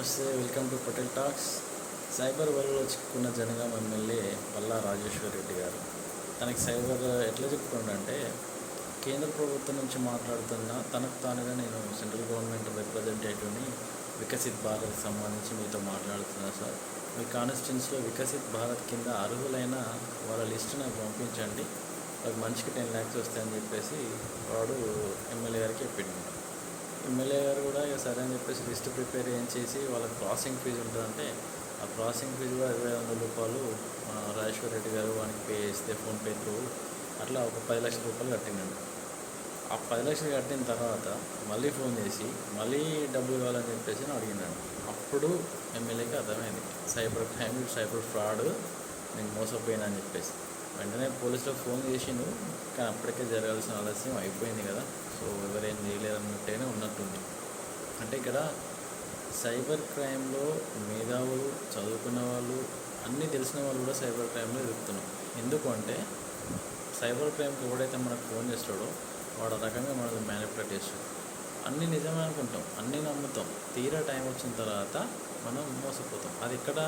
నమస్తే, welcome to Patel talks. Cyber వలలో చిక్కుకున్న జనగాం ఎమ్మెల్యే పల్లా రాజేశ్వర్ రెడ్డి గారు తనకి సైబర్ ఎట్లా చిక్కుకుండంటే, కేంద్ర ప్రభుత్వం నుంచి మాట్లాడుతున్న తనకు తానుగా నేను సెంట్రల్ గవర్నమెంట్ రిప్రజెంటేటివ్ని వికసిత్ భారత్కి సంబంధించి మీతో మాట్లాడుతున్నా సార్. మీ కాన్స్టిట్యున్సీలో వికసిత్ భారత్ కింద అర్హులైన వాళ్ళ లిస్టు నాకు పంపించండి, వాళ్ళకి మనిషికి 10 lakhs వస్తాయని చెప్పేసి వాడు ఎమ్మెల్యే గారికి చెప్పిండు. ఎమ్మెల్యే గారు కూడా ఇక సరే అని చెప్పేసి లిస్ట్ ప్రిపేర్ చేసి వాళ్ళకి ప్రాసెసింగ్ ఫీజు ఉంటుందంటే ఆ ప్రాసెసింగ్ ఫీజు కూడా 2,500 రూపాయలు రాజేశ్వర్ రెడ్డి గారు వానికి పే చేస్తే ఫోన్పే త్రూ అట్లా ఒక 10 లక్షల రూపాయలు కట్టిందండి. ఆ 10 లక్షలు కట్టిన తర్వాత మళ్ళీ ఫోన్ చేసి మళ్ళీ డబ్బులు కావాలని చెప్పేసి అడిగిందండి. అప్పుడు ఎమ్మెల్యేకి అర్థమైంది సైబర్ క్రైమ్, సైబర్ ఫ్రాడ్, నేను మోసపోయినా అని చెప్పేసి వెంటనే పోలీసులకు ఫోన్ చేసిండు. కానీ అప్పటికే జరగాల్సిన ఆలస్యం అయిపోయింది కదా, సో ఎవరేం చేయలేదన్నట్టేనే ఉన్నట్టుంది. అంటే ఇక్కడ సైబర్ క్రైమ్లో మేధావులు, చదువుకున్న వాళ్ళు, అన్నీ తెలిసిన వాళ్ళు కూడా సైబర్ క్రైమ్లో ఎదుగుతున్నాం. ఎందుకు అంటే సైబర్ క్రైమ్కి ఎవడైతే మనకు ఫోన్ చేస్తాడో వాడు రకంగా మనల్ని మ్యానిపులేట్ చేస్తాడు. అన్నీ నిజమే అనుకుంటాం, అన్నీ నమ్ముతాం, తీరా టైం వచ్చిన తర్వాత మనం మోసపోతాం. అది ఇక్కడ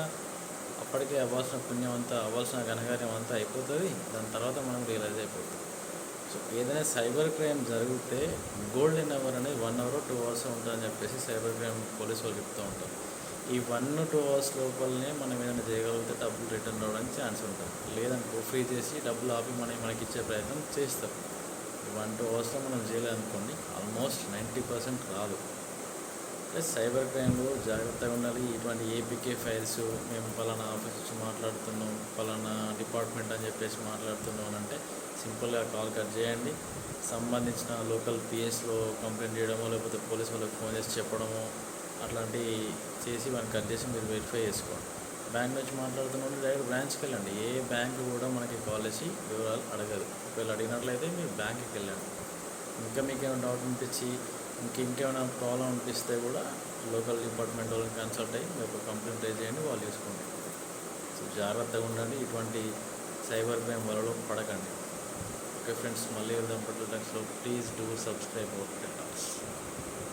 అప్పటికే అవ్వాల్సిన పుణ్యం అంతా, అవ్వాల్సిన ఘనకార్యం అంతా అయిపోతుంది. దాని తర్వాత మనం రియలైజ్ అయిపోతుంది. సో ఏదైనా సైబర్ క్రైమ్ జరిగితే గోల్డెన్ అవర్ అనేది 1 hour 2 hours ఉంటుందని చెప్పేసి సైబర్ క్రైమ్ పోలీసు వాళ్ళు చెప్తూ ఉంటారు. ఈ 1-2 hours లోపలనే మనం ఏదైనా చేయగలిగితే డబ్బులు రిటర్న్ రావడానికి ఛాన్స్ ఉంటుంది. లేదనుకో ఫ్రీ చేసి డబ్బులు ఆపి మనకి ఇచ్చే ప్రయత్నం చేస్తాం. 1-2 hours మనం చేయలేదనుకోండి, ఆల్మోస్ట్ 90% రాదు. ప్లస్ సైబర్ క్రైమ్లో జాగ్రత్తగా ఉండాలి. ఇటువంటి ఏపీకే ఫైల్స్, మేము పలానా ఆఫీస్ వచ్చి మాట్లాడుతున్నాం, పలానా డిపార్ట్మెంట్ అని చెప్పేసి మాట్లాడుతున్నాం అంటే సింపుల్గా కాల్ కట్ చేయండి. సంబంధించిన లోకల్ పిఎస్లో కంప్లైంట్ చేయడమో లేకపోతే పోలీస్ వాళ్ళకి ఫోన్ చేసి చెప్పడమో అట్లాంటివి చేసి వాళ్ళని కట్ చేసి మీరు వెరిఫై చేసుకోండి. బ్యాంక్ నుంచి మాట్లాడుతున్నప్పుడు డైరెక్ట్ బ్రాంచ్కి వెళ్ళండి. ఏ బ్యాంకు కూడా మనకి కాల్ చేసి వివరాలు అడగదు. ఒకవేళ అడిగినట్లయితే మీరు బ్యాంక్కి వెళ్ళండి. ఇంకా మీకు ఏమైనా డౌట్ అనిపించి ఇంకేమైనా ప్రాబ్లం అనిపిస్తే కూడా లోకల్ డిపార్ట్మెంట్ వాళ్ళని కన్సల్ట్ అయ్యి మీ యొక్క కంప్లైంట్ రైజ్ చేయండి, వాళ్ళు చూసుకోండి. సో జాగ్రత్తగా ఉండండి, ఇటువంటి సైబర్ క్రైమ్ వలలో పడకండి. ఓకే ఫ్రెండ్స్, మళ్ళీ వెళ్దాం పట్ల టాక్స్లో. Please do subscribe our talks.